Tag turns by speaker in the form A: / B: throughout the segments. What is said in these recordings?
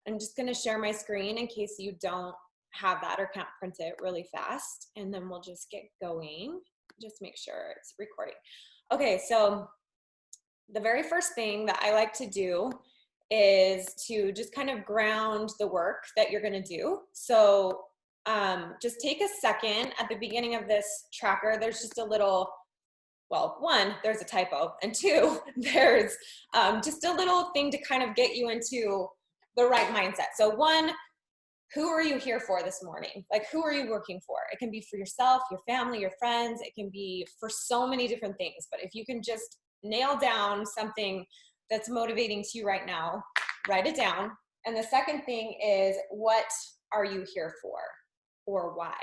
A: I'm just going to share my screen in case you don't have that or can't print it really fast. And then we'll just get going. Just make sure it's recording. Okay, so the very first thing that I like to do is to just kind of ground the work that you're going to do. So just take a second at the beginning of this tracker. There's just a little, well, one, there's a typo, and two, there's just a little thing to kind of get you into the right mindset. So one, who are you here for this morning? Like, who are you working for? It can be for yourself, your family, your friends. It can be for so many different things. But if you can just nail down something that's motivating to you right now, write it down. And the second thing is, what are you here for or why?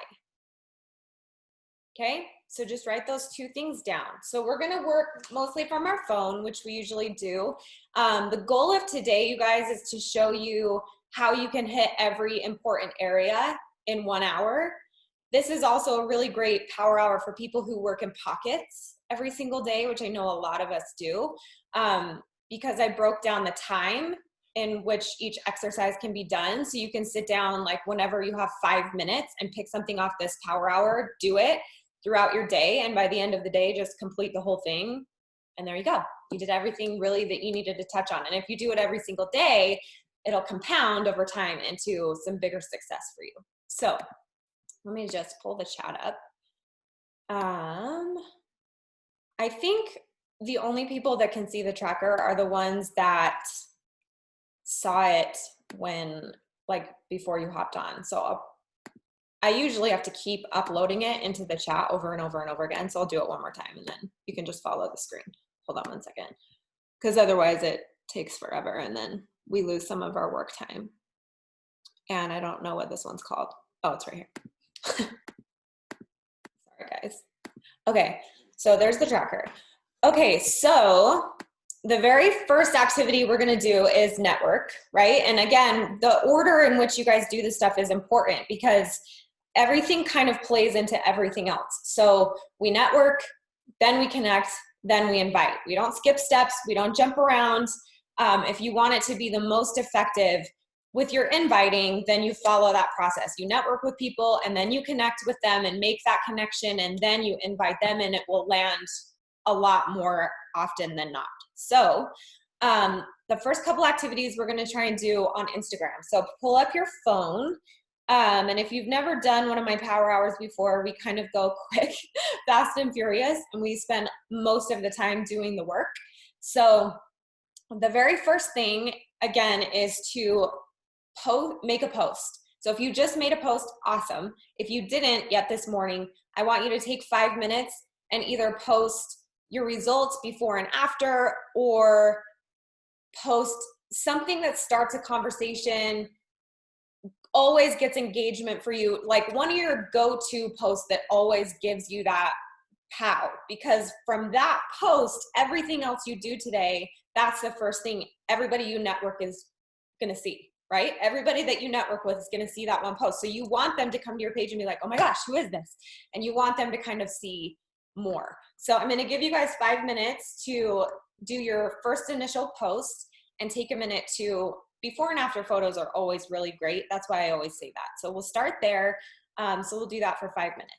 A: Okay, so just write those two things down. So we're gonna work mostly from our phone, which we usually do. The goal of today, you guys, is to show you how you can hit every important area in 1 hour. This is also a really great power hour for people who work in pockets every single day, which I know a lot of us do, because I broke down the time in which each exercise can be done. So you can sit down like whenever you have 5 minutes and pick something off this power hour, do it throughout your day. And by the end of the day, just complete the whole thing. And there you go. You did everything really that you needed to touch on. And if you do it every single day, it'll compound over time into some bigger success for you. So let me just pull the chat up. I think the only people that can see the tracker are the ones that saw it when, like, before you hopped on. So I usually have to keep uploading it into the chat over and over and over again. So I'll do it one more time and then you can just follow the screen. Hold on 1 second. Because otherwise it takes forever and then we lose some of our work time. And I don't know what this one's called. Oh, it's right here. Sorry, guys. Okay, so there's the tracker. Okay, so the very first activity we're gonna do is network, right? And again, the order in which you guys do this stuff is important because everything kind of plays into everything else. So we network, then we connect, then we invite. We don't skip steps, we don't jump around. If you want it to be the most effective with your inviting, then you follow that process. You network with people and then you connect with them and make that connection and then you invite them and it will land a lot more often than not. So the first couple activities we're gonna try and do on Instagram. So pull up your phone. And if you've never done one of my power hours before, we kind of go quick, fast and furious, and we spend most of the time doing the work. So the very first thing, again, is to make a post. So if you just made a post, awesome. If you didn't yet this morning, I want you to take 5 minutes and either post your results before and after or post something that starts a conversation, always gets engagement for you, like one of your go-to posts that always gives you that pow, because from that post, everything else you do today, that's the first thing everybody you network is gonna see, right? Everybody that you network with is gonna see that one post. So you want them to come to your page and be like, oh my gosh, who is this? And you want them to kind of see more. So I'm gonna give you guys 5 minutes to do your first initial post and take a minute to, before and after photos are always really great. That's why I always say that. So we'll start there. So we'll do that for 5 minutes.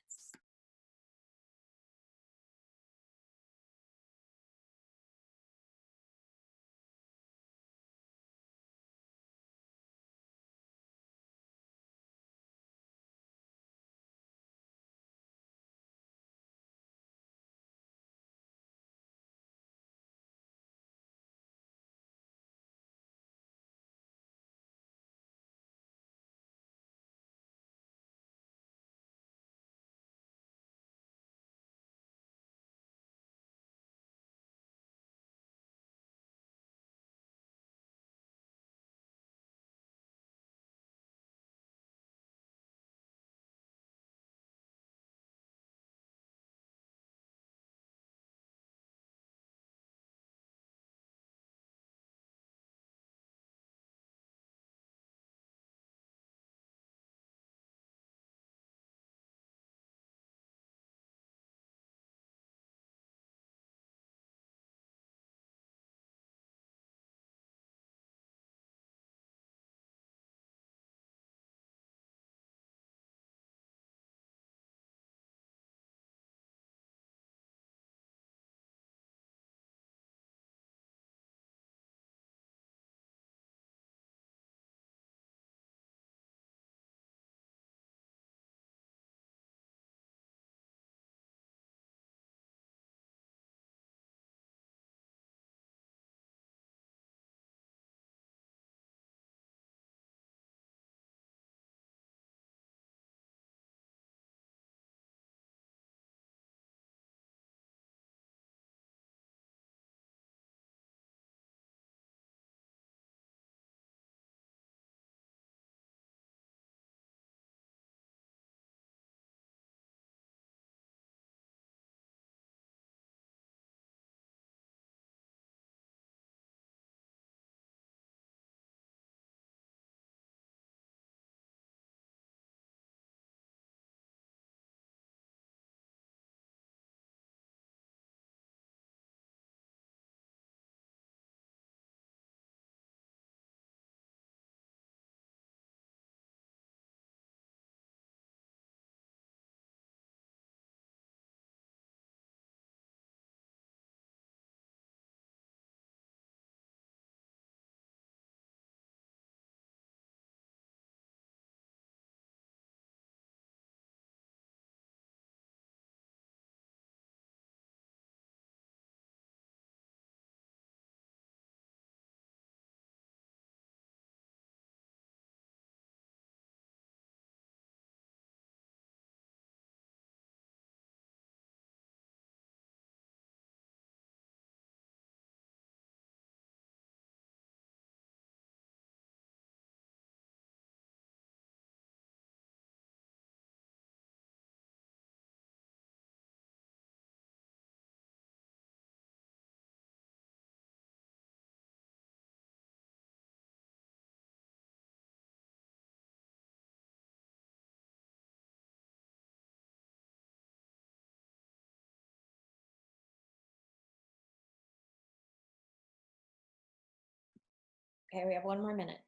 A: Okay, we have 1 more minute.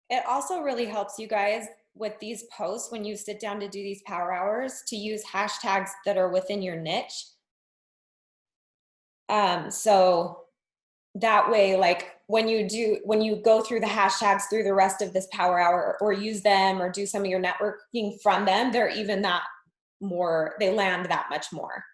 A: It also really helps you guys with these posts when you sit down to do these power hours to use hashtags that are within your niche. So that way, like when you go through the hashtags through the rest of this power hour or use them or do some of your networking from them, they're even that more, they land that much more.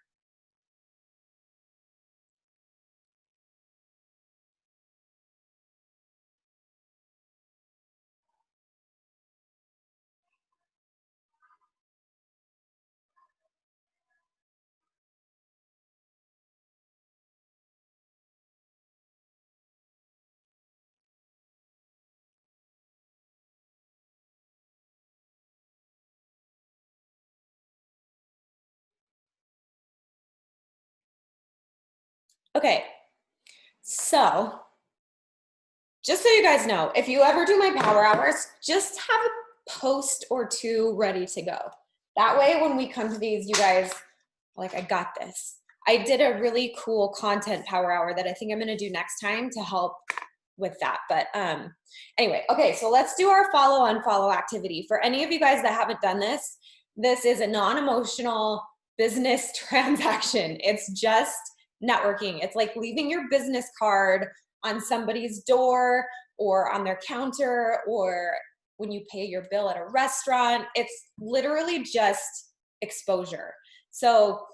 A: Okay, so just so you guys know, if you ever do my power hours, just have a post or two ready to go. That way, when we come to these, you guys are like, I got this. I did a really cool content power hour that I think I'm gonna do next time to help with that. But anyway, okay, so let's do our follow unfollow activity. For any of you guys that haven't done this, this is a non-emotional business transaction. It's just networking. It's like leaving your business card on somebody's door or on their counter or when you pay your bill at a restaurant. It's literally just exposure. So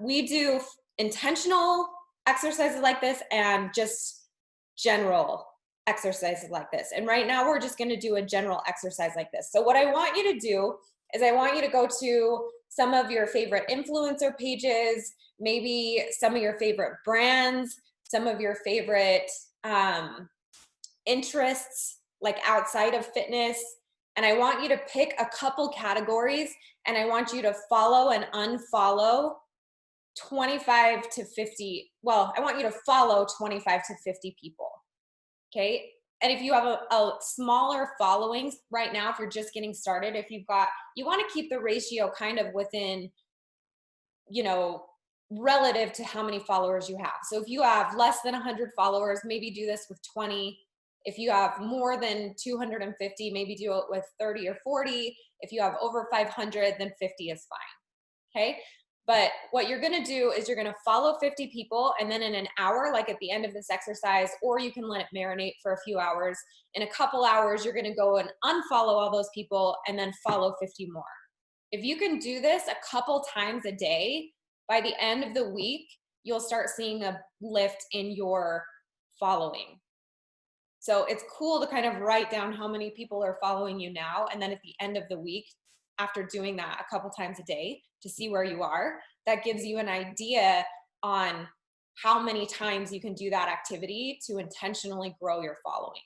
A: we do intentional exercises like this and just general exercises like this. And right now we're just going to do a general exercise like this. So what I want you to do is I want you to go to some of your favorite influencer pages, maybe some of your favorite brands, some of your favorite interests like outside of fitness. And I want you to pick a couple categories and I want you to follow and unfollow 25 to 50. Well, I want you to follow 25 to 50 people. Okay. And if you have a smaller following right now, if you're just getting started, if you've got, you want to keep the ratio kind of within, you know, relative to how many followers you have. So if you have less than 100 followers, maybe do this with 20. If you have more than 250, maybe do it with 30 or 40. If you have over 500, then 50 is fine. Okay. But what you're going to do is you're going to follow 50 people, and then in an hour, like at the end of this exercise, or you can let it marinate for a few hours. In a couple hours, you're going to go and unfollow all those people and then follow 50 more. If you can do this a couple times a day, by the end of the week, you'll start seeing a lift in your following. So it's cool to kind of write down how many people are following you now. And then at the end of the week, after doing that a couple times a day to see where you are, that gives you an idea on how many times you can do that activity to intentionally grow your following.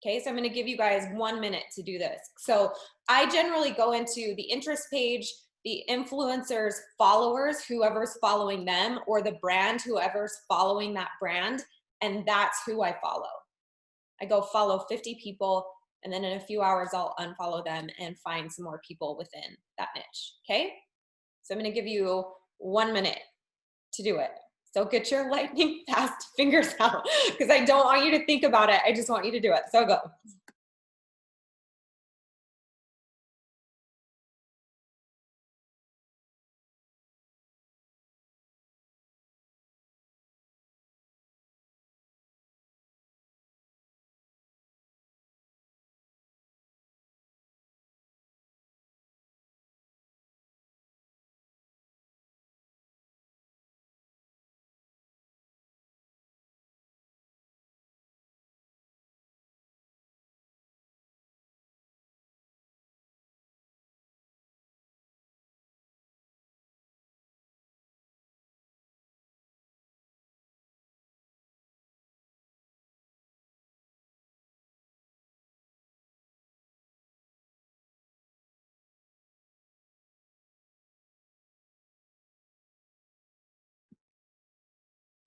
A: Okay, so I'm going to give you guys 1 minute to do this. So I generally go into the interest page, the influencers, followers, whoever's following them, or the brand, whoever's following that brand, and that's who I follow. I go follow 50 people, and then in a few hours, I'll unfollow them and find some more people within that niche, okay? So I'm gonna give you 1 minute to do it. So get your lightning fast fingers out because I don't want you to think about it. I just want you to do it. So go.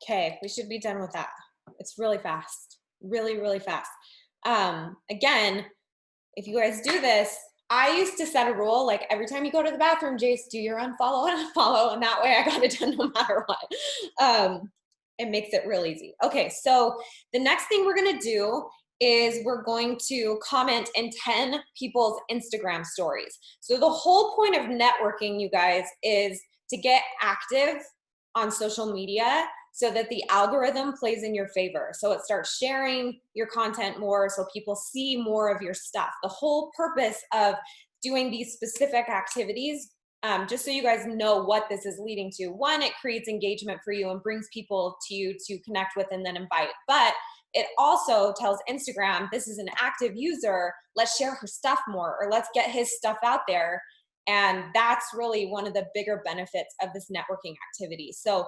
A: Okay, we should be done with that. It's really fast, really, really fast. Again, if you guys do this, I used to set a rule, like every time you go to the bathroom, Jace, do your unfollow and unfollow, and that way I got it done no matter what. It makes it real easy. Okay, so the next thing we're gonna do is we're going to comment in 10 people's Instagram stories. So the whole point of networking, you guys, is to get active on social media so that the algorithm plays in your favor. So it starts sharing your content more so people see more of your stuff. The whole purpose of doing these specific activities, just so you guys know what this is leading to. One, it creates engagement for you and brings people to you to connect with and then invite. But it also tells Instagram, this is an active user, let's share her stuff more, or let's get his stuff out there. And that's really one of the bigger benefits of this networking activity. So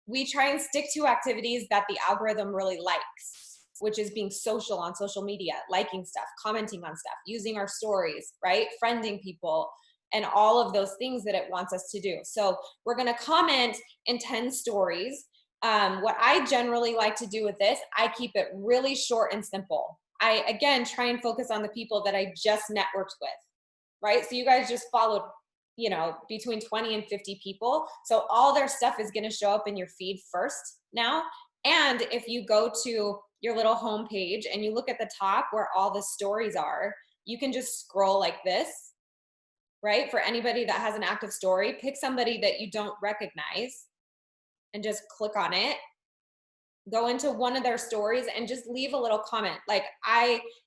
A: we try and stick to activities that the algorithm really likes, which is being social on social media, liking stuff, commenting on stuff, using our stories, right? Friending people, and all of those things that it wants us to do. So we're gonna comment in 10 stories. What I generally like to do with this, I keep it really short and simple. I, again, try and focus on the people that I just networked with, right? So you guys just followed, you know, between 20 and 50 people. So all their stuff is going to show up in your feed first now. And if you go to your little home page and you look at the top where all the stories are, you can just scroll like this, right? For anybody that has an active story, pick somebody that you don't recognize and just click on it, go into one of their stories and just leave a little comment. Like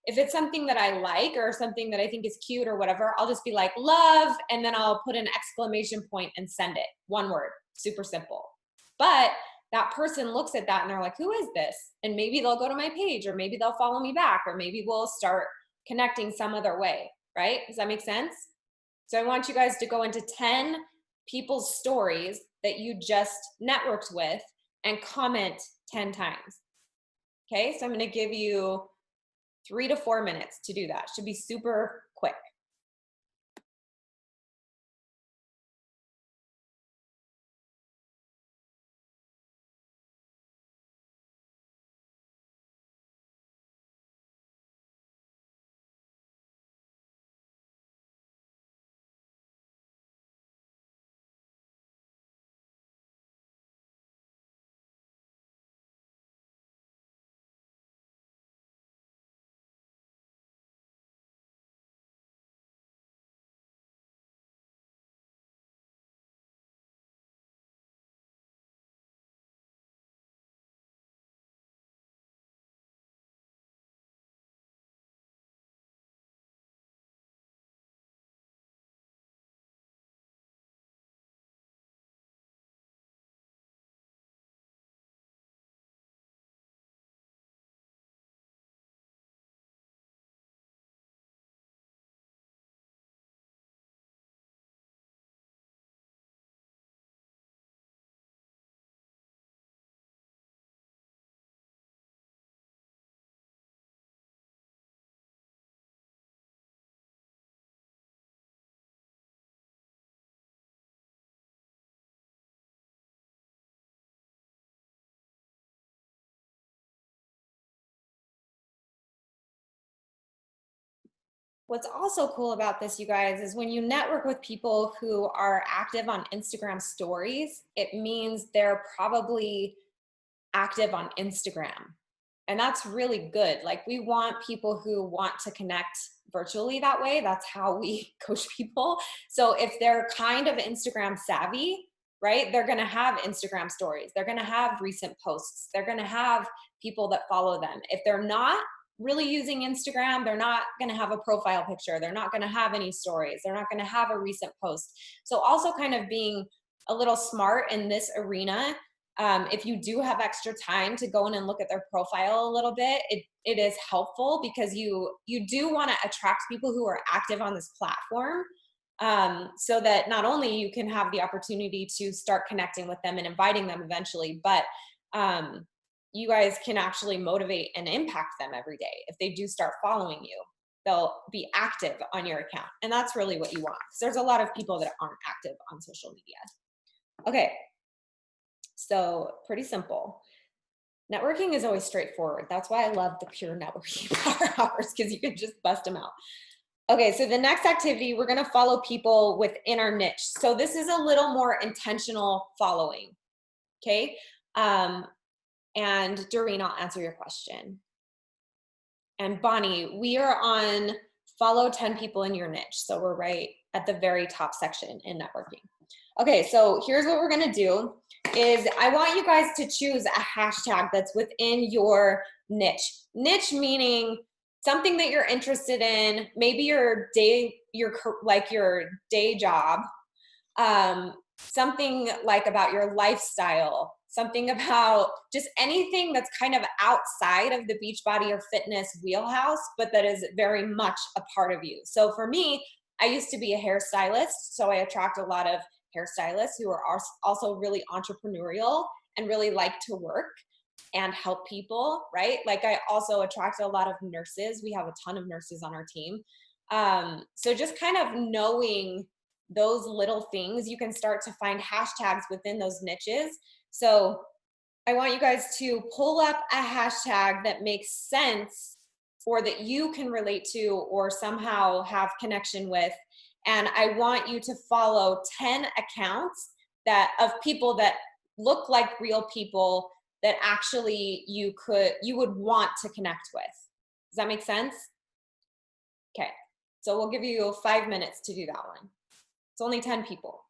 A: if it's something that I like or something that I think is cute or whatever, I'll just be like, love, and then I'll put an exclamation point and send it. One word, super simple. But that person looks at that and they're like, who is this? And maybe they'll go to my page, or maybe they'll follow me back, or maybe we'll start connecting some other way, right? Does that make sense? So I want you guys to go into 10 people's stories that you just networked with and comment 10 times. Okay, so I'm gonna give you 3 to 4 minutes to do that. Should be super quick. What's also cool about this, you guys, is when you network with people who are active on Instagram stories, it means they're probably active on Instagram. And that's really good. Like, we want people who want to connect virtually that way. That's how we coach people. So if they're kind of Instagram savvy, right, they're going to have Instagram stories. They're going to have recent posts. They're going to have people that follow them. If they're not really using Instagram, they're not going to have a profile picture. They're not going to have any stories. They're not going to have a recent post. So also kind of being a little smart in this arena. If you do have extra time to go in and look at their profile a little bit, it is helpful, because you do want to attract people who are active on this platform, so that not only you can have the opportunity to start connecting with them and inviting them eventually, but you guys can actually motivate and impact them every day. If they do start following you, they'll be active on your account. And that's really what you want, because there's a lot of people that aren't active on social media. Okay. So pretty simple. Networking is always straightforward. That's why I love the pure networking power hours, because you can just bust them out. Okay, so the next activity, we're gonna follow people within our niche. So this is a little more intentional following, okay? And Doreen, I'll answer your question. And Bonnie, we are on follow 10 people in your niche. So we're right at the very top section in networking. Okay, so here's what we're gonna do is I want you guys to choose a hashtag that's within your niche. Niche meaning something that you're interested in, maybe your day job, something like about your lifestyle, something about just anything that's kind of outside of the Beachbody or fitness wheelhouse, but that is very much a part of you. So for me, I used to be a hairstylist, so I attract a lot of hairstylists who are also really entrepreneurial and really like to work and help people, right? Like I also attract a lot of nurses. We have a ton of nurses on our team. So just kind of knowing those little things, you can start to find hashtags within those niches. So I want you guys to pull up a hashtag that makes sense or that you can relate to or somehow have connection with. And I want you to follow 10 accounts of people that look like real people that actually you would want to connect with. Does that make sense? Okay. So we'll give you 5 minutes to do that one. It's only 10 people.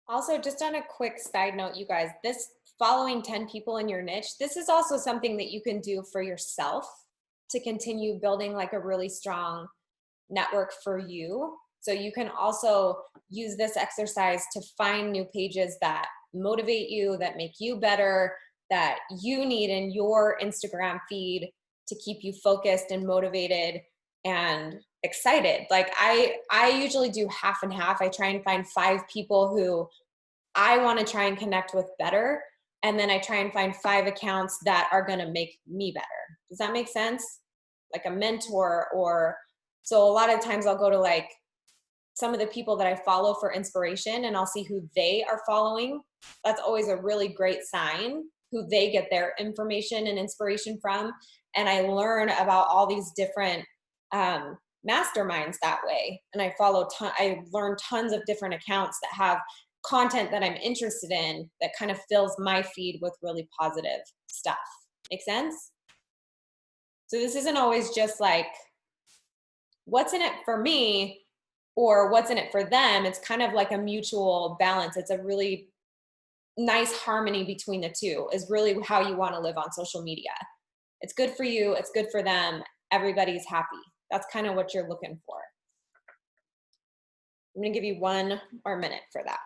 A: Also, just on a quick side note, you guys, this following 10 people in your niche, this is also something that you can do for yourself to continue building like a really strong network for you. So you can also use this exercise to find new pages that motivate you, that make you better, that you need in your Instagram feed to keep you focused and motivated and excited. Like I usually do half and half. I try and find 5 people who I want to try and connect with better. And then I try and find 5 accounts that are going to make me better. Does that make sense? Like a mentor or so a lot of times I'll go to like some of the people that I follow for inspiration and I'll see who they are following. That's always a really great sign, who they get their information and inspiration from. And I learn about all these different masterminds that way. And I learn tons of different accounts that have content that I'm interested in that kind of fills my feed with really positive stuff. Make sense? So this isn't always just like, what's in it for me or what's in it for them. It's kind of like a mutual balance. It's a really nice harmony between the two, is really how you want to live on social media. It's good for you, it's good for them, everybody's happy. That's kind of what you're looking for. I'm going to give you 1 more minute for that.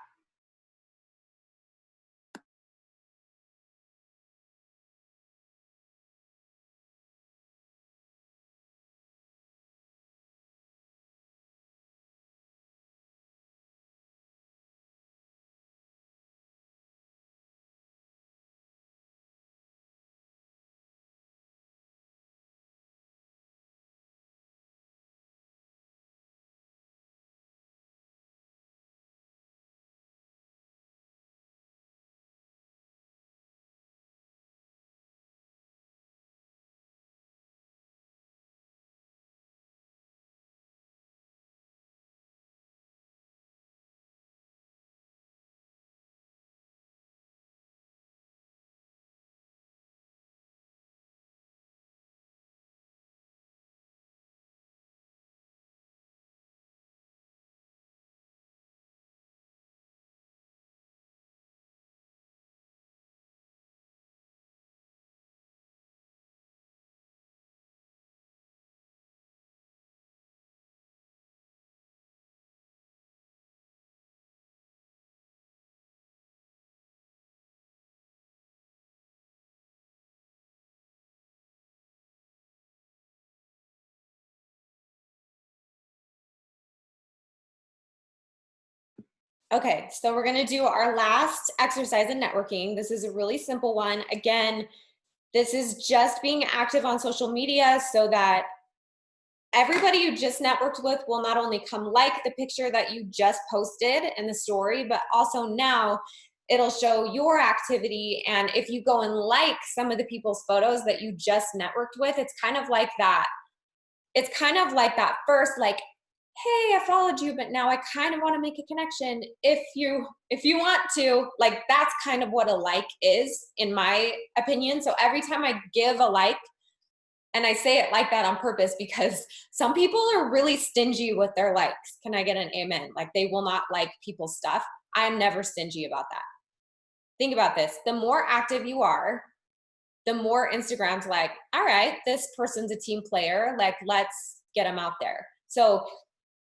A: Okay, so we're gonna do our last exercise in networking. This is a really simple one. Again, this is just being active on social media so that everybody you just networked with will not only come like the picture that you just posted in the story, but also now it'll show your activity. And if you go and like some of the people's photos that you just networked with, it's kind of like that. It's kind of like that first, like, hey, I followed you, but now I kind of want to make a connection. If you want to, like, that's kind of what a like is, in my opinion. So every time I give a like, and I say it like that on purpose because some people are really stingy with their likes. Can I get an amen? Like, they will not like people's stuff. I'm never stingy about that. Think about this. The more active you are, the more Instagram's like, all right, this person's a team player. Like, let's get them out there. So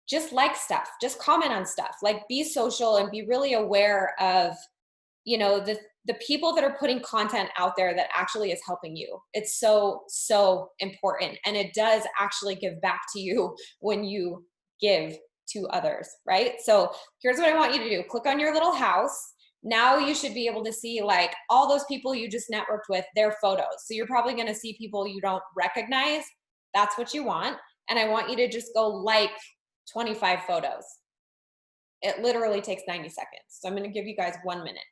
A: just like stuff, just comment on stuff, like be social and be really aware of, the people that are putting content out there that actually is helping you. It's so important. And it does actually give back to you when you give to others, right? So here's what I want you to do. Click on your little house. Now you should be able to see like all those people you just networked with, their photos. So you're probably going to see people you don't recognize. That's what you want. And I want you to just go like 25 photos. It literally takes 90 seconds. So I'm going to give you guys 1 minute.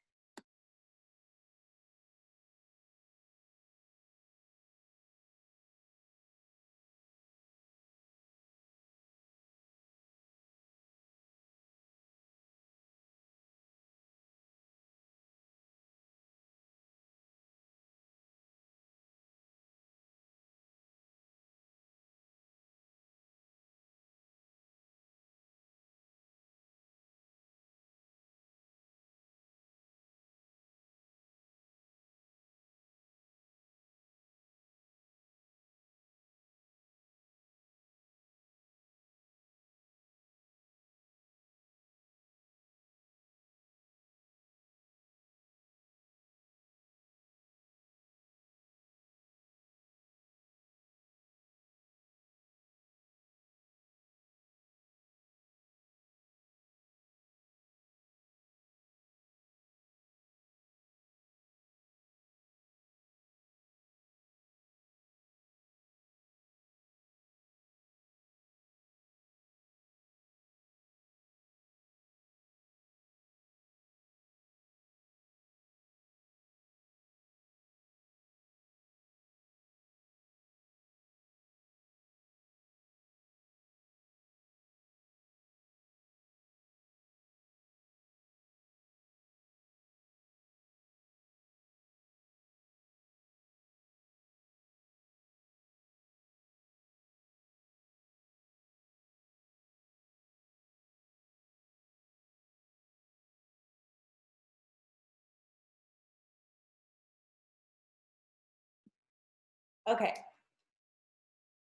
A: Okay.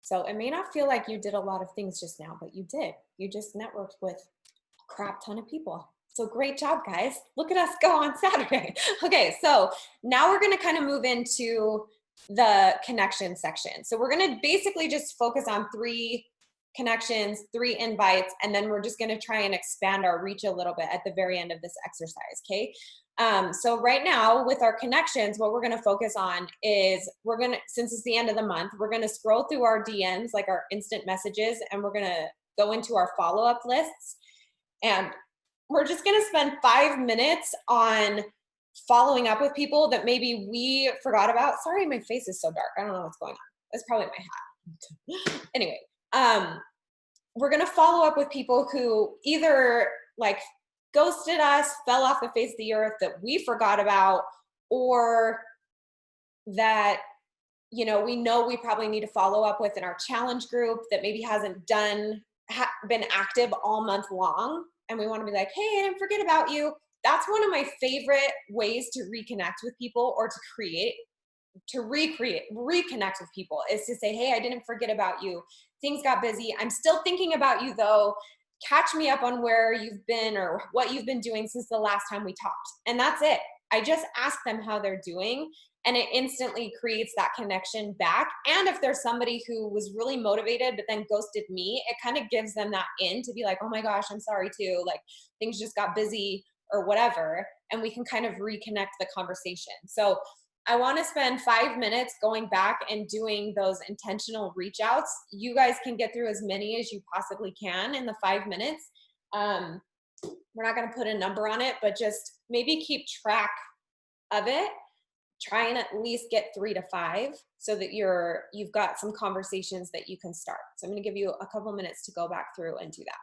A: So it may not feel like you did a lot of things just now, but you did. You just networked with a crap ton of people. So great job, guys. Look at us go on Saturday. Okay, so now we're going to kind of move into the connection section. So we're going to basically just focus on 3 connections, 3 invites, and then we're just going to try and expand our reach a little bit at the very end of this exercise. Okay. So right now with our connections, what we're going to focus on is since it's the end of the month, we're going to scroll through our DMs, like our instant messages, and we're going to go into our follow-up lists. And we're just going to spend 5 minutes on following up with people that maybe we forgot about. Sorry, my face is so dark. I don't know what's going on. It's probably my hat. Anyway, we're going to follow up with people who either like ghosted us, fell off the face of the earth that we forgot about, or that we know we probably need to follow up with in our challenge group that maybe hasn't been active all month long, and we want to be like, hey, I didn't forget about you. That's one of my favorite ways to reconnect with people, or to reconnect with people, is to say, hey, I didn't forget about you. Things got busy. I'm still thinking about you though. Catch me up on where you've been or what you've been doing since the last time we talked. And that's it. I just ask them how they're doing, and it instantly creates that connection back. And if there's somebody who was really motivated but then ghosted me, it kind of gives them that in to be like, oh my gosh, I'm sorry too. Like things just got busy or whatever. And we can kind of reconnect the conversation. So I want to spend 5 minutes going back and doing those intentional reach outs. You guys can get through as many as you possibly can in the 5 minutes. We're not going to put a number on it, but just maybe keep track of it. Try and at least get 3 to 5 so that you've got some conversations that you can start. So I'm going to give you a couple minutes to go back through and do that.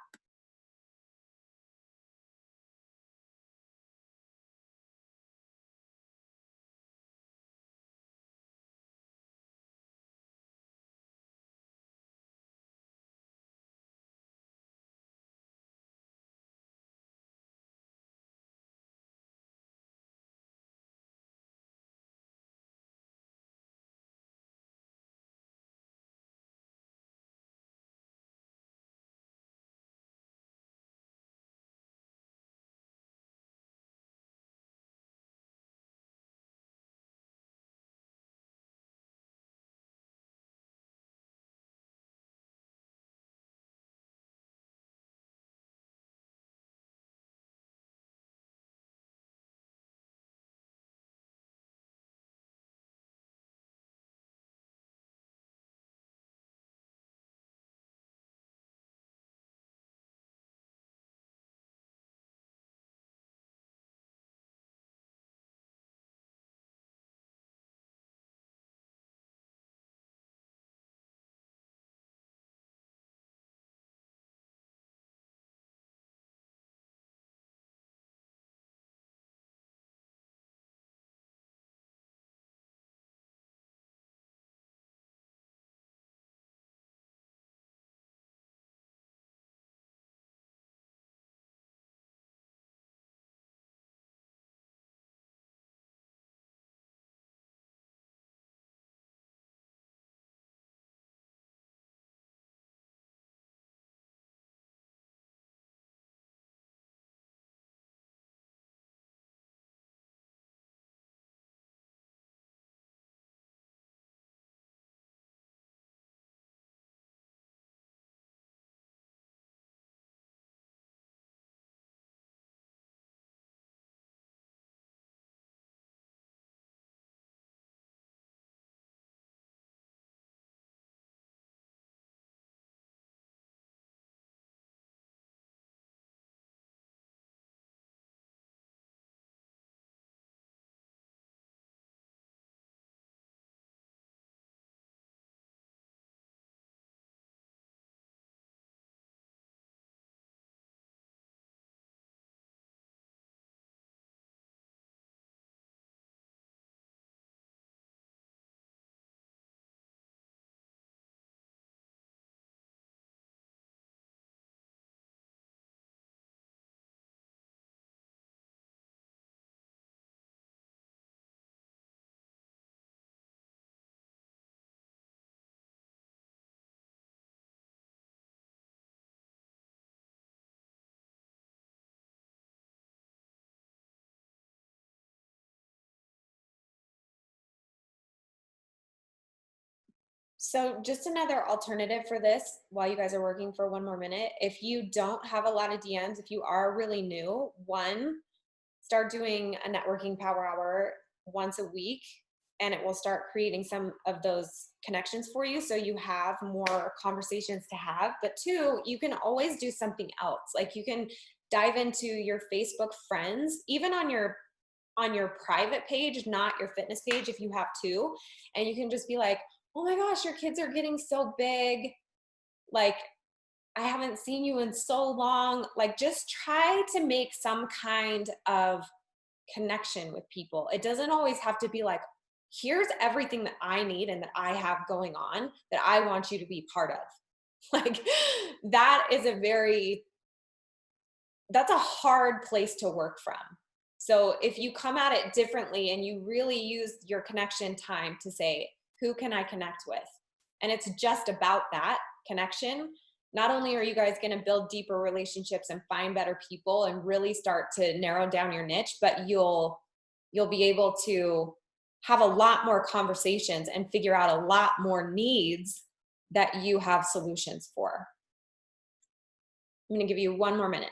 A: So, just another alternative for this while you guys are working for one more minute. If you don't have a lot of DMs, if you are really new, one, start doing a networking power hour once a week, and it will start creating some of those connections for you so you have more conversations to have. But two, you can always do something else. Like you can dive into your Facebook friends, even on your private page, not your fitness page if you have two, and you can just be like, "Oh my gosh, your kids are getting so big. Like I haven't seen you in so long." Like just try to make some kind of connection with people. It doesn't always have to be like, here's everything that I need and that I have going on that I want you to be part of. Like that is that's a hard place to work from. So if you come at it differently and you really use your connection time to say, who can I connect with? And it's just about that connection. Not only are you guys going to build deeper relationships and find better people and really start to narrow down your niche, but you'll be able to have a lot more conversations and figure out a lot more needs that you have solutions for. I'm going to give you one more minute.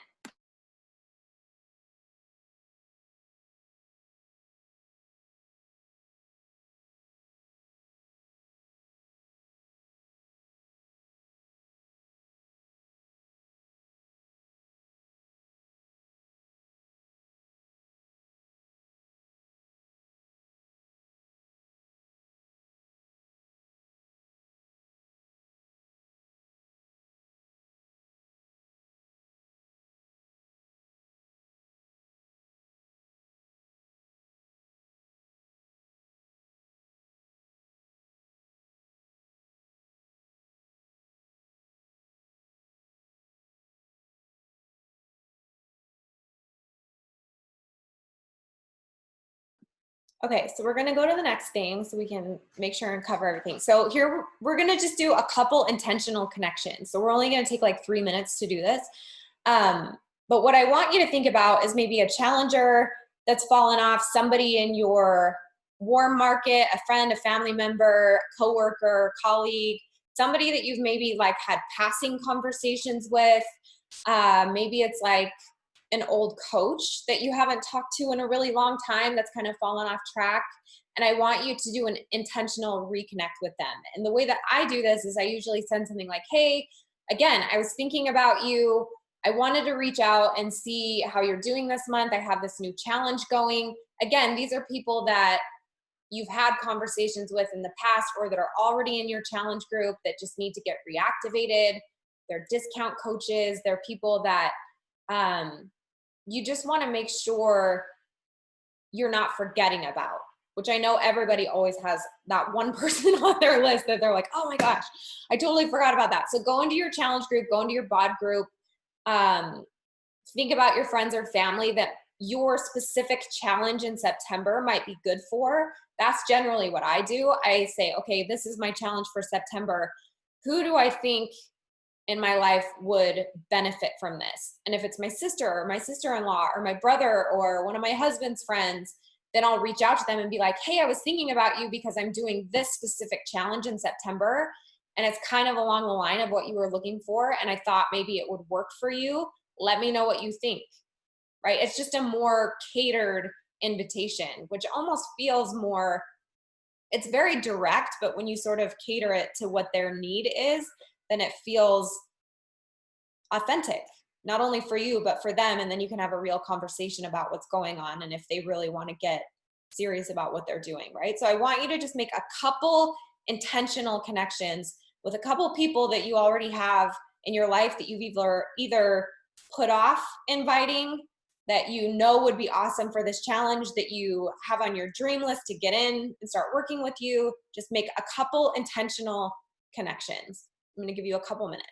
A: Okay, so we're gonna go to the next thing so we can make sure and cover everything. So here we're gonna just do a couple intentional connections. So we're only gonna take like 3 minutes to do this. But what I want you to think about is maybe a challenger that's fallen off, somebody in your warm market, a friend, a family member, coworker, colleague, somebody that you've maybe like had passing conversations with. Maybe it's like an old coach that you haven't talked to in a really long time that's kind of fallen off track. And I want you to do an intentional reconnect with them. And the way that I do this is I usually send something like, hey, again, I was thinking about you. I wanted to reach out and see how you're doing this month. I have this new challenge going. Again, these are people that you've had conversations with in the past or that are already in your challenge group that just need to get reactivated. They're discount coaches. They're people that you just want to make sure you're not forgetting about, which I know everybody always has that one person on their list that they're like, oh my gosh, I totally forgot about that. So go into your challenge group, go into your bod group, think about your friends or family that your specific challenge in September might be good for. That's generally what I do. I say, okay, this is my challenge for September. Who do I think in my life would benefit from this? And if it's my sister or my sister-in-law or my brother or one of my husband's friends, then I'll reach out to them and be like, hey, I was thinking about you because I'm doing this specific challenge in September. And it's kind of along the line of what you were looking for. And I thought maybe it would work for you. Let me know what you think, right? It's just a more catered invitation, which almost feels more, it's very direct, but when you sort of cater it to what their need is, then it feels authentic, not only for you, but for them. And then you can have a real conversation about what's going on and if they really want to get serious about what they're doing, right? So I want you to just make a couple intentional connections with a couple people that you already have in your life that you've either put off inviting, that you know would be awesome for this challenge, that you have on your dream list to get in and start working with you. Just make a couple intentional connections. I'm going to give you a couple minutes.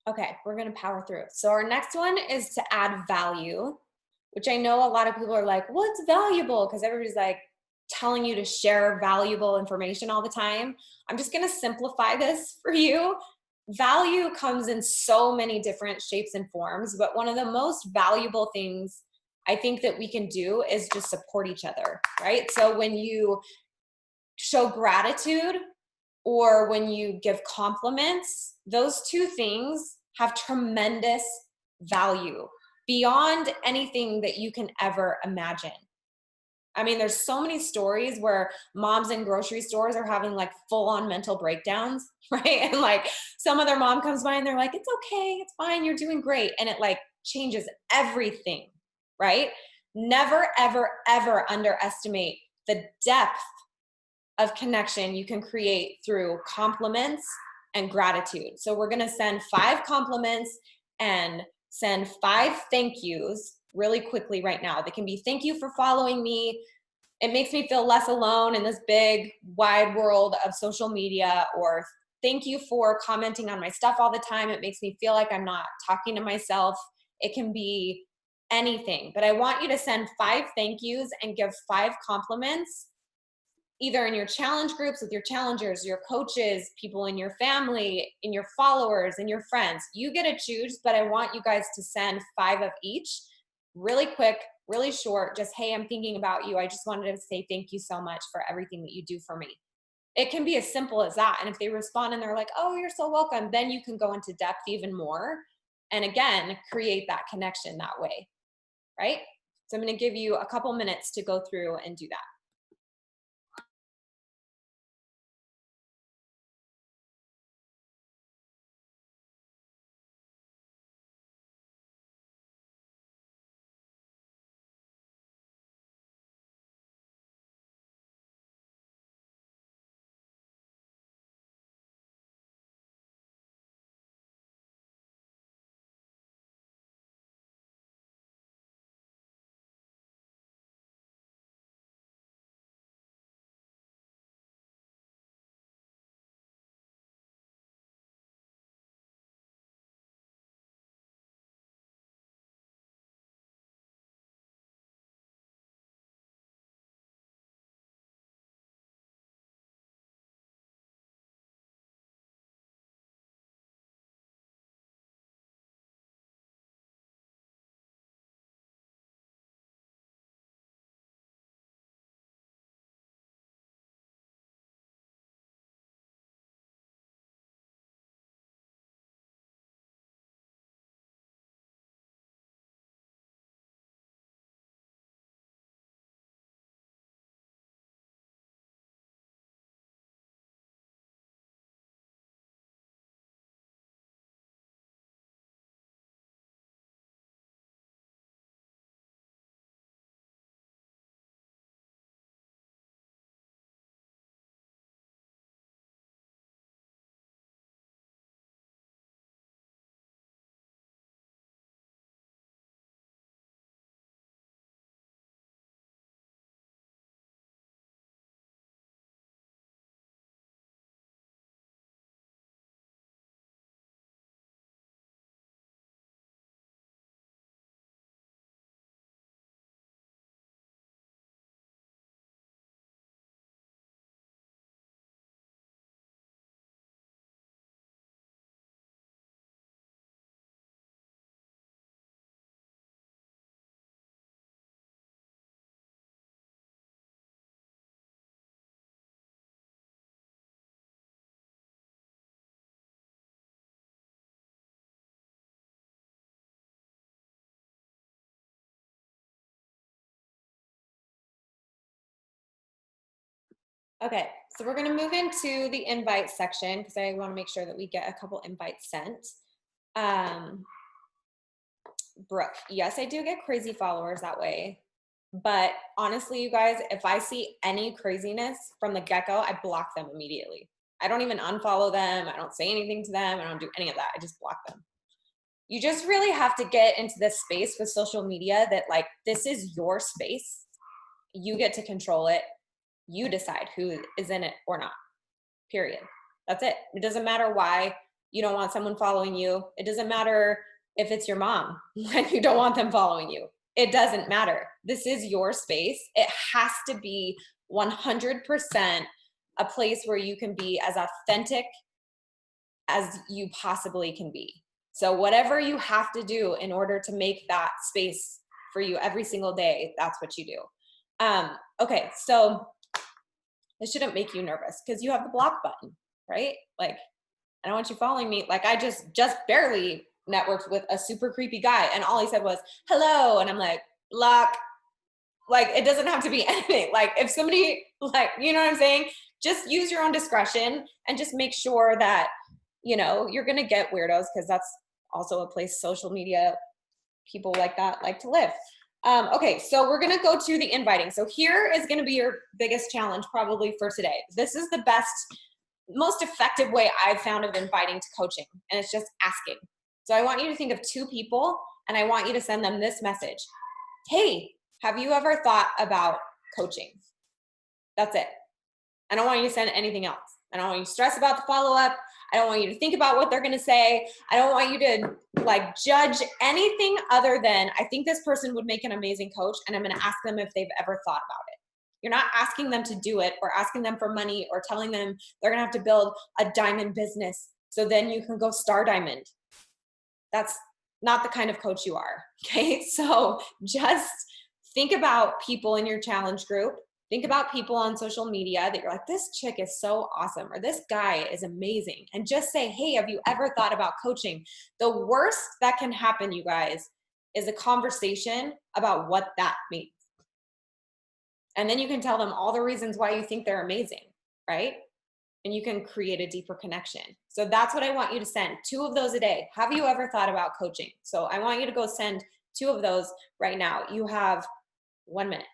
A: Okay, we're gonna power through. So our next one is to add value, which I know a lot of people are like, what's valuable? Because everybody's like telling you to share valuable information all the time. I'm just gonna simplify this for you. Value comes in so many different shapes and forms, but one of the most valuable things I think that we can do is just support each other, right? So when you show gratitude or when you give compliments, those two things have tremendous value beyond anything that you can ever imagine. I mean, there's so many stories where moms in grocery stores are having like full on mental breakdowns, right? And like some other mom comes by and they're like, it's okay, it's fine, you're doing great. And it like changes everything, right? Never, ever, ever underestimate the depth of connection you can create through compliments and gratitude. So we're going to send 5 compliments and send 5 thank yous really quickly right now. They can be thank you for following me. It makes me feel less alone in this big wide world of social media, or thank you for commenting on my stuff all the time. It makes me feel like I'm not talking to myself. It can be anything, but I want you to send 5 thank yous and give 5 compliments, either in your challenge groups with your challengers, your coaches, people in your family, in your followers, and your friends. You get to choose, but I want you guys to send 5 of each, really quick, really short. Just, hey, I'm thinking about you. I just wanted to say thank you so much for everything that you do for me. It can be as simple as that. And if they respond and they're like, oh, you're so welcome, then you can go into depth even more. And again, create that connection that way, right? So I'm going to give you a couple minutes to go through and do that. Okay, so we're gonna move into the invite section because I wanna make sure that we get a couple invites sent. Um, Brooke, yes, I do get crazy followers that way. But honestly, you guys, if I see any craziness from the get-go, I block them immediately. I don't even unfollow them. I don't say anything to them. I don't do any of that. I just block them. You just really have to get into this space with social media that like, this is your space. You get to control it. You decide who is in it or not, period. That's it. It doesn't matter why you don't want someone following you. It doesn't matter if it's your mom and you don't want them following you. It doesn't matter. This is your space. It has to be 100% a place where you can be as authentic as you possibly can be. So whatever you have to do in order to make that space for you every single day, that's what you do. Okay, so this shouldn't make you nervous because you have the block button, right? Like, I don't want you following me. Like, I just barely networked with a super creepy guy, and all he said was hello, and I'm like, block. Like, it doesn't have to be anything. Like, if somebody, like, you know what I'm saying, just use your own discretion and just make sure that, you know, you're gonna get weirdos, because that's also a place social media people like that like to live. Okay, so we're gonna go to the inviting. So here is gonna be your biggest challenge probably for today. This is the best, most effective way I've found of inviting to coaching, and it's just asking. So I want you to think of 2 people, and I want you to send them this message. Hey, have you ever thought about coaching? That's it. I don't want you to send anything else. I don't want you to stress about the follow-up. I don't want you to think about what they're going to say. I don't want you to like judge anything other than, I think this person would make an amazing coach, and I'm going to ask them if they've ever thought about it. You're not asking them to do it or asking them for money or telling them they're going to have to build a diamond business so then you can go star diamond. That's not the kind of coach you are. Okay. So just think about people in your challenge group. Think about people on social media that you're like, this chick is so awesome, or this guy is amazing. And just say, hey, have you ever thought about coaching? The worst that can happen, you guys, is a conversation about what that means. And then you can tell them all the reasons why you think they're amazing, right? And you can create a deeper connection. So that's what I want you to send. 2 of those a day. Have you ever thought about coaching? So I want you to go send 2 of those right now. You have 1 minute.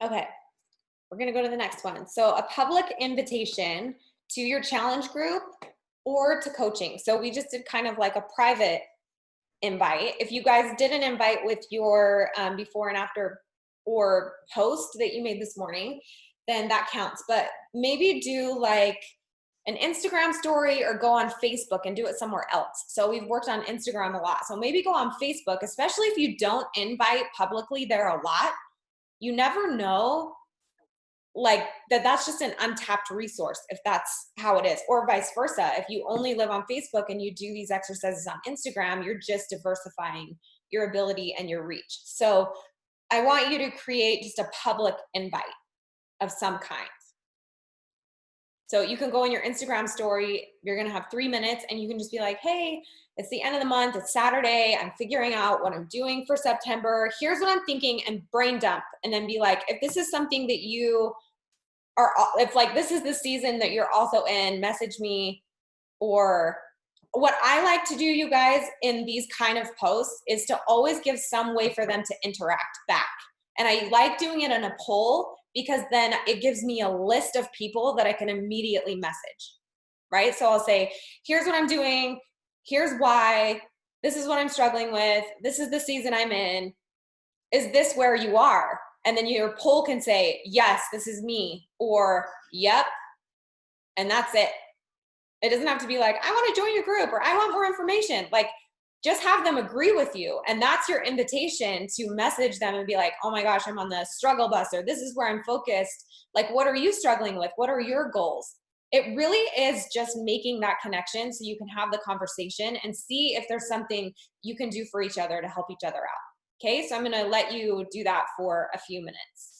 A: Okay, we're gonna go to the next one. So a public invitation to your challenge group or to coaching. So we just did kind of like a private invite. If you guys did an invite with your before and after or post that you made this morning, then that counts. But maybe do like an Instagram story or go on Facebook and do it somewhere else. So we've worked on Instagram a lot. So maybe go on Facebook, especially if you don't invite publicly there a lot. You never know, like that's just an untapped resource if that's how it is, or vice versa. If you only live on Facebook and you do these exercises on Instagram, you're just diversifying your ability and your reach. So I want you to create just a public invite of some kind. So you can go in your Instagram story, you're gonna have 3 minutes, and you can just be like, hey, it's the end of the month, it's Saturday, I'm figuring out what I'm doing for September, here's what I'm thinking, and brain dump. And then be like, if this is something that you are, if like this is the season that you're also in, message me. Or what I like to do, you guys, in these kind of posts is to always give some way for them to interact back. And I like doing it in a poll, because then it gives me a list of people that I can immediately message, right? So I'll say, here's what I'm doing, here's why, this is what I'm struggling with, this is the season I'm in, is this where you are? And then your poll can say, yes, this is me, or yep, and that's it. It doesn't have to be like, I want to join your group, or I want more information. Like, just have them agree with you. And that's your invitation to message them and be like, oh my gosh, I'm on the struggle bus, or this is where I'm focused. Like, what are you struggling with? What are your goals? It really is just making that connection so you can have the conversation and see if there's something you can do for each other to help each other out. Okay, so I'm gonna let you do that for a few minutes.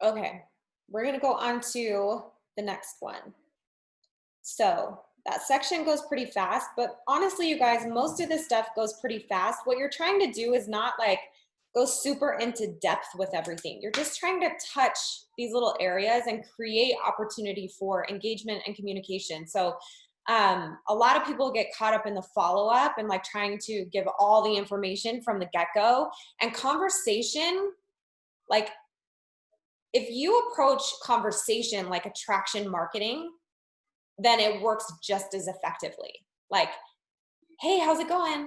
A: Okay, we're gonna go on to the next one. So that section goes pretty fast, but honestly, you guys, most of this stuff goes pretty fast. What you're trying to do is not like go super into depth with everything. You're just trying to touch these little areas and create opportunity for engagement and communication. So a lot of people get caught up in the follow up and like trying to give all the information from the get go. And conversation, like if you approach conversation like attraction marketing, then it works just as effectively. Like, hey, how's it going?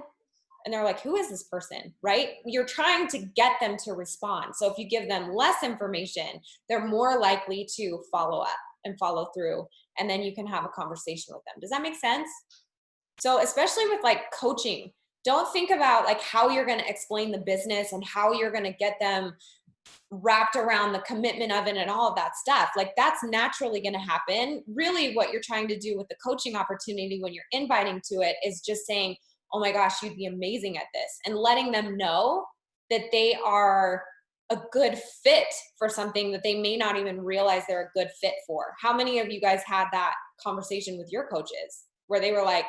A: And they're like, who is this person? Right? You're trying to get them to respond. So if you give them less information, they're more likely to follow up and follow through. And then you can have a conversation with them. Does that make sense? So especially with like coaching, don't think about like how you're going to explain the business and how you're going to get them wrapped around the commitment of it and all of that stuff. Like that's naturally going to happen. Really what you're trying to do with the coaching opportunity when you're inviting to it is just saying, oh my gosh, you'd be amazing at this, and letting them know that they are a good fit for something that they may not even realize they're a good fit for. How many of you guys had that conversation with your coaches where they were like,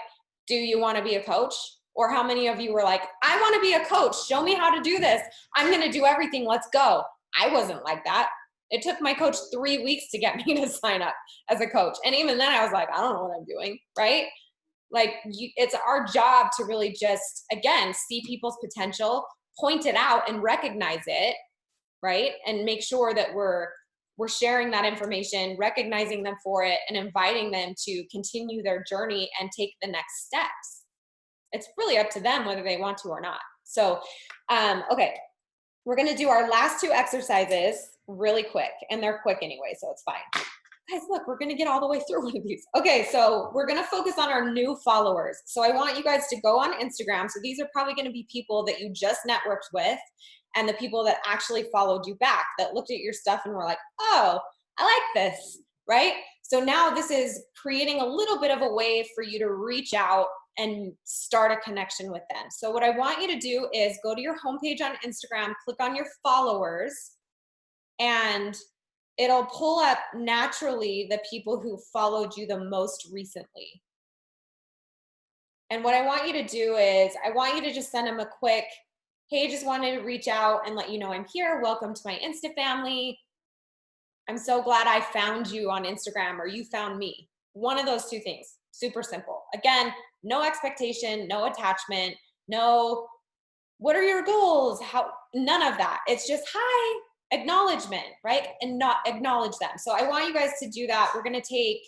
A: do you want to be a coach? Or how many of you were like, I want to be a coach. Show me how to do this. I'm going to do everything. Let's go. I wasn't like that. It took my coach 3 weeks to get me to sign up as a coach. And even then I was like, I don't know what I'm doing. Right? Like it's our job to really just, again, see people's potential, point it out and recognize it. Right? And make sure that we're sharing that information, recognizing them for it, and inviting them to continue their journey and take the next steps. It's really up to them whether they want to or not. So, okay, we're gonna do our last 2 exercises really quick, and they're quick anyway, so it's fine. Guys, look, we're gonna get all the way through one of these. Okay, so we're gonna focus on our new followers. So I want you guys to go on Instagram. So these are probably gonna be people that you just networked with, and the people that actually followed you back, that looked at your stuff and were like, oh, I like this, right? So now this is creating a little bit of a way for you to reach out and start a connection with them. So what I want you to do is go to your homepage on Instagram, click on your followers, and it'll pull up naturally the people who followed you the most recently. And what I want you to do is I want you to just send them a quick, hey, just wanted to reach out and let you know I'm here. Welcome to my Insta family. I'm so glad I found you on Instagram, or you found me. One of those two things. Super simple. Again, no expectation, no attachment, no, what are your goals? How, none of that. It's just hi, acknowledgement, right? And not acknowledge them. So I want you guys to do that. We're going to take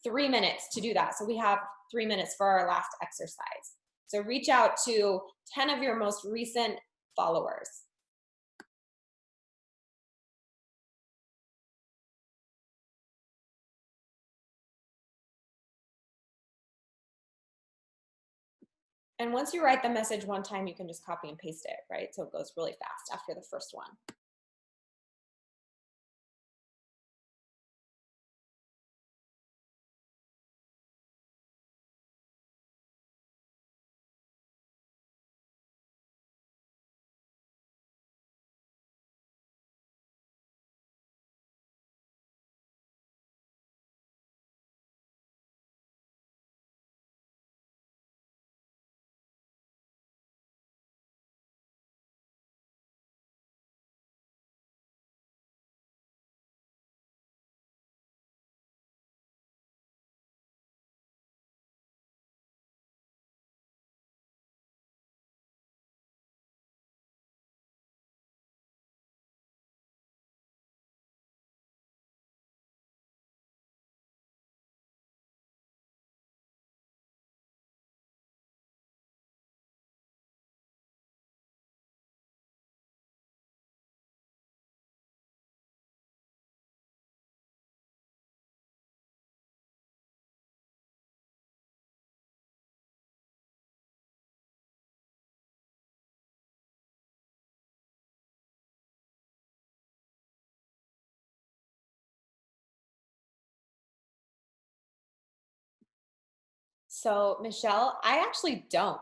A: 3 minutes to do that. So we have 3 minutes for our last exercise. So reach out to 10 of your most recent followers. And once you write the message one time, you can just copy and paste it, right? So it goes really fast after the first one. So Michelle, I actually don't.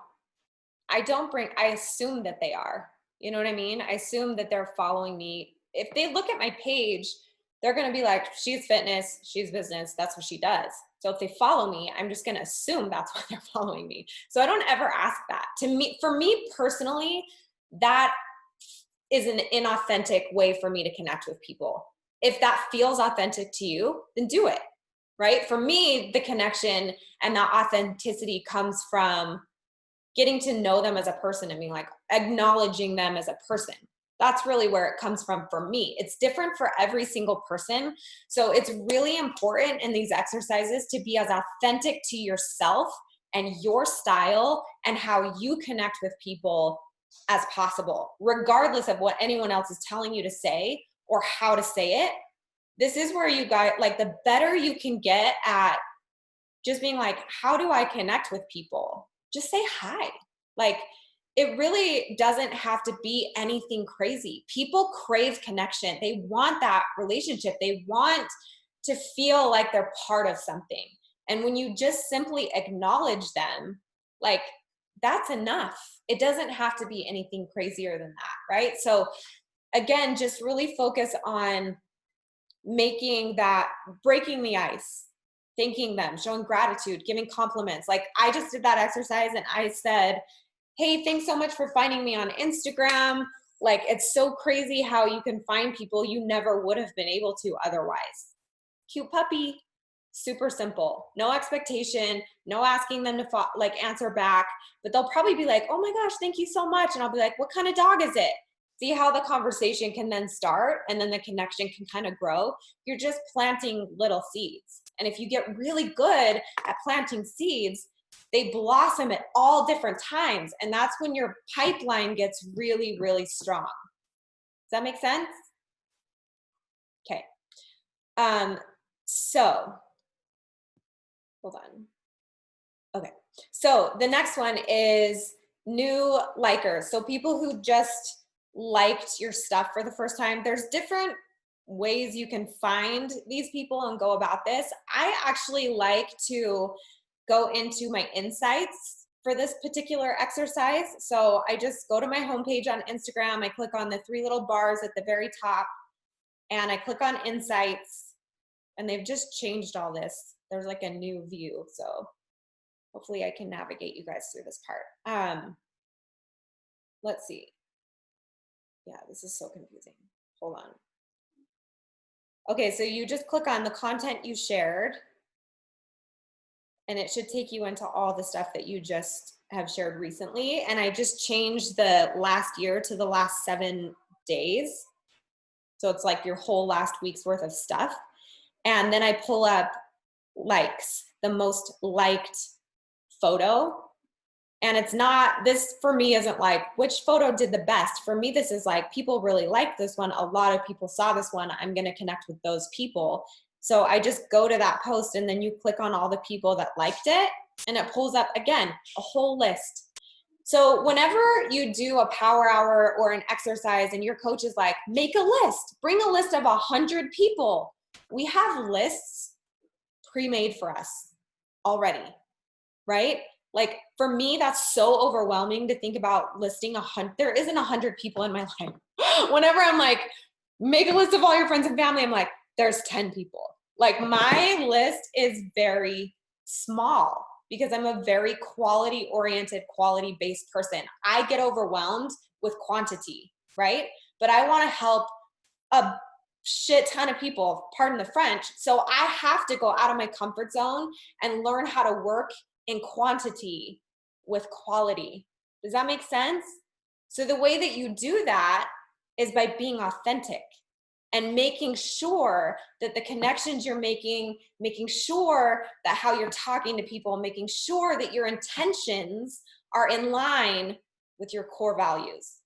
A: I assume that they are. You know what I mean? I assume that they're following me. If they look at my page, they're going to be like, she's fitness, she's business, that's what she does. So if they follow me, I'm just going to assume that's why they're following me. So I don't ever ask that. To me, for me personally, that is an inauthentic way for me to connect with people. If that feels authentic to you, then do it, right? For me, the connection and the authenticity comes from getting to know them as a person and being like acknowledging them as a person. That's really where it comes from for me. It's different for every single person. So it's really important in these exercises to be as authentic to yourself and your style and how you connect with people as possible, regardless of what anyone else is telling you to say or how to say it. This is where you guys, like, the better you can get at just being like, how do I connect with people? Just say hi. Like, it really doesn't have to be anything crazy. People crave connection. They want that relationship. They want to feel like they're part of something. And when you just simply acknowledge them, like, that's enough. It doesn't have to be anything crazier than that, right? So again, just really focus on making that, breaking the ice, thanking them, showing gratitude, giving compliments. Like, I just did that exercise and I said, hey, thanks so much for finding me on Instagram. Like, it's so crazy how you can find people you never would have been able to otherwise. Cute puppy. Super simple. No expectation, no asking them to like answer back, but they'll probably be like, oh my gosh, thank you so much. And I'll be like, what kind of dog is it? See how the conversation can then start and then the connection can kind of grow. You're just planting little seeds. And if you get really good at planting seeds, they blossom at all different times. And that's when your pipeline gets really, really strong. Does that make sense? Okay. So hold on. Okay. So the next one is new likers. So people who just liked your stuff for the first time. There's different ways you can find these people and go about this. I actually like to go into my insights for this particular exercise. So I just go to my homepage on Instagram. I click on the 3 little bars at the very top. and I click on insights, and they've just changed all this. There's like a new view. So hopefully I can navigate you guys through this part. Let's see. Yeah, this is so confusing. Hold on. Okay, so you just click on the content you shared, and it should take you into all the stuff that you just have shared recently. And I just changed the last year to the last 7 days. So it's like your whole last week's worth of stuff. And then I pull up likes, the most liked photo. And it's not, this for me isn't like which photo did the best. For me, this is like people really like this one. A lot of people saw this one. I'm going to connect with those people. So I just go to that post, and then you click on all the people that liked it, and it pulls up again, a whole list. So whenever you do a power hour or an exercise and your coach is like, make a list, bring a list of 100 people. We have lists pre-made for us already, right? Like for me, that's so overwhelming to think about listing 100. There isn't 100 people in my life. Whenever I'm like, make a list of all your friends and family, I'm like, there's 10 people. Like my list is very small because I'm a very quality oriented, quality based person. I get overwhelmed with quantity, right? But I want to help a shit ton of people, pardon the French. So I have to go out of my comfort zone and learn how to work in quantity with quality. Does that make sense? So the way that you do that is by being authentic and making sure that the connections you're making sure that how you're talking to people, making sure that your intentions are in line with your core values.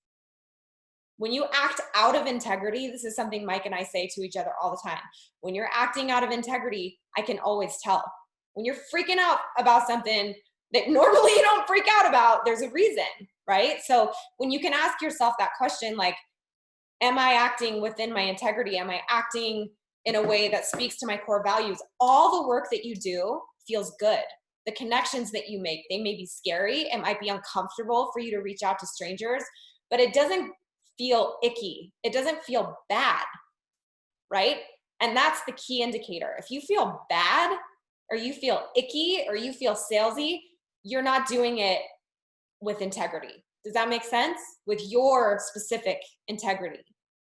A: When you act out of integrity, this is something Mike and I say to each other all the time. When you're acting out of integrity, I can always tell. When you're freaking out about something that normally you don't freak out about, there's a reason, right? So when you can ask yourself that question, like, am I acting within my integrity? Am I acting in a way that speaks to my core values? All the work that you do feels good. The connections that you make, they may be scary. It might be uncomfortable for you to reach out to strangers, but it doesn't feel icky. It doesn't feel bad, right? And that's the key indicator. If you feel bad or you feel icky or you feel salesy, you're not doing it with integrity. Does that make sense? With your specific integrity.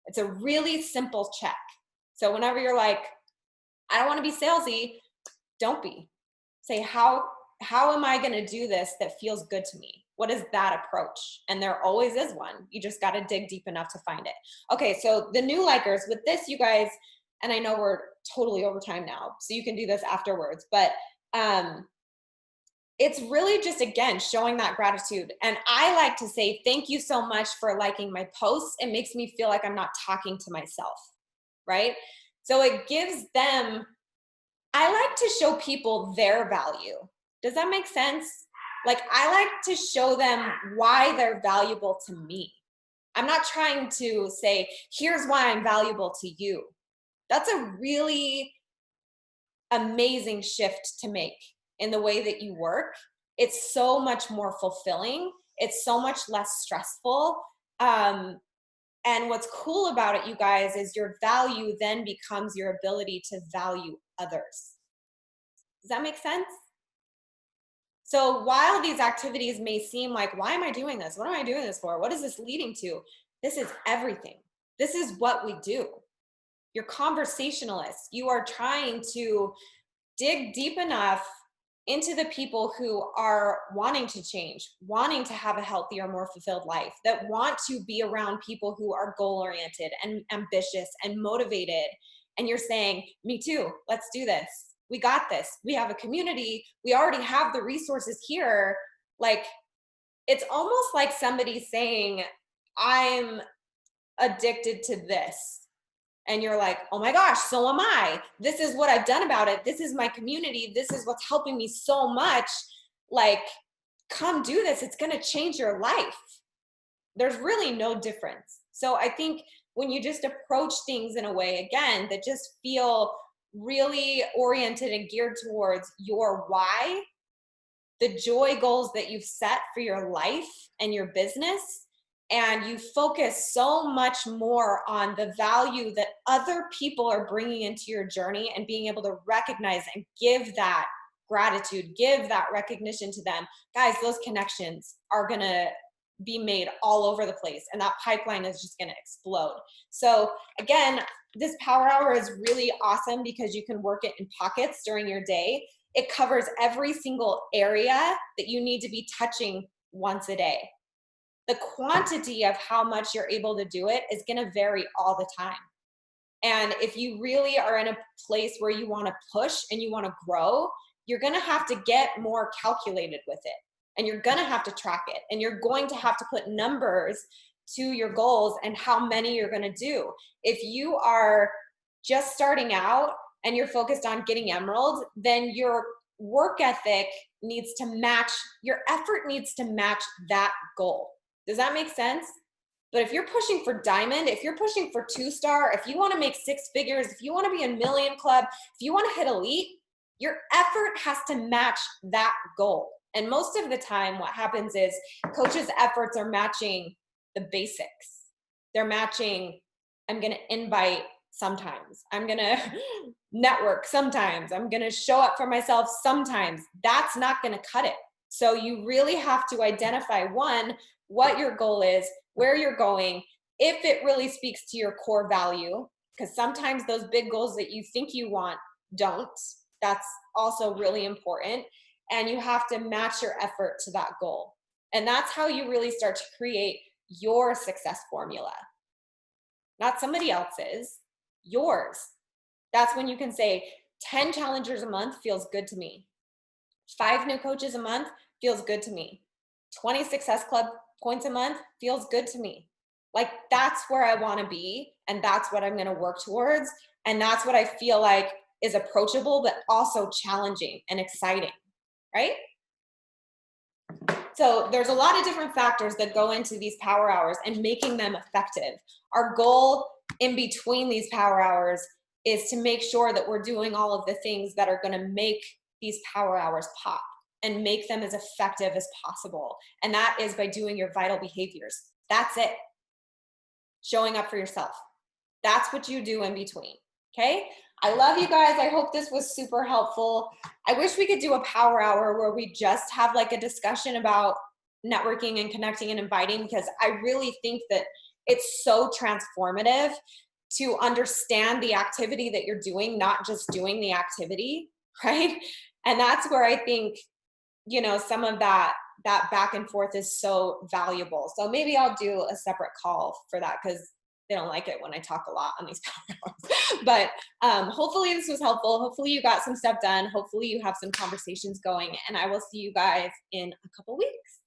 A: It's a really simple check. So whenever you're like, I don't want to be salesy, don't be. Say, how am I going to do this that feels good to me? What is that approach? And there always is one. You just got to dig deep enough to find it. Okay, so the new likers with this, you guys, and I know we're totally over time now, so you can do this afterwards, but it's really just, again, showing that gratitude. And I like to say, thank you so much for liking my posts. It makes me feel like I'm not talking to myself, right? So it gives them, I like to show people their value. Does that make sense? Like, I like to show them why they're valuable to me. I'm not trying to say, here's why I'm valuable to you. That's a really amazing shift to make in the way that you work. It's so much more fulfilling. It's so much less stressful. And what's cool about it, you guys, is your value then becomes your ability to value others. Does that make sense? So while these activities may seem like, why am I doing this? What am I doing this for? What is this leading to? This is everything. This is what we do. You're conversationalists. You are trying to dig deep enough into the people who are wanting to change, wanting to have a healthier, more fulfilled life, that want to be around people who are goal-oriented and ambitious and motivated. And you're saying, me too, let's do this. We got this. We have a community. We already have the resources here. Like, it's almost like somebody saying, I'm addicted to this. And you're like, oh my gosh, so am I. This is what I've done about it. This is my community. This is what's helping me so much. Like, come do this. It's going to change your life. There's really no difference. So I think when you just approach things in a way, again, that just feel really oriented and geared towards your why, the joy goals that you've set for your life and your business, and you focus so much more on the value that other people are bringing into your journey and being able to recognize and give that gratitude, give that recognition to them, guys, those connections are going to be made all over the place, and that pipeline is just going to explode. So again, this power hour is really awesome because you can work it in pockets during your day. It covers every single area that you need to be touching once a day. The quantity of how much you're able to do it is going to vary all the time. And if you really are in a place where you want to push and you want to grow, you're going to have to get more calculated with it. And you're going to have to track it. And you're going to have to put numbers to your goals and how many you're going to do. If you are just starting out and you're focused on getting emerald, then your work ethic needs to match, your effort needs to match that goal. Does that make sense? But if you're pushing for diamond, if you're pushing for 2-star, if you want to make 6 figures, if you want to be a million club, if you want to hit elite, your effort has to match that goal. And most of the time what happens is coaches' efforts are matching the basics. They're matching, I'm going to invite sometimes. I'm going to network sometimes. I'm going to show up for myself sometimes. That's not going to cut it. So you really have to identify, one, what your goal is, where you're going, if it really speaks to your core value, because sometimes those big goals that you think you want don't. That's also really important. And you have to match your effort to that goal. And that's how you really start to create your success formula. Not somebody else's, yours. That's when you can say 10 challengers a month feels good to me. 5 new coaches a month feels good to me. 20 Success Club points a month feels good to me. Like, that's where I want to be, and that's what I'm going to work towards, and that's what I feel like is approachable but also challenging and exciting, right? So there's a lot of different factors that go into these power hours and making them effective. Our goal in between these power hours is to make sure that we're doing all of the things that are going to make these power hours pop and make them as effective as possible. And that is by doing your vital behaviors. That's it. Showing up for yourself. That's what you do in between. Okay? I love you guys. I hope this was super helpful. I wish we could do a power hour where we just have like a discussion about networking and connecting and inviting, because I really think that it's so transformative to understand the activity that you're doing, not just doing the activity, right? And that's where I think, you know, some of that back and forth is so valuable. So maybe I'll do a separate call for that, because they don't like it when I talk a lot on these power hours. But hopefully this was helpful. Hopefully you got some stuff done. Hopefully you have some conversations going, and I will see you guys in a couple weeks.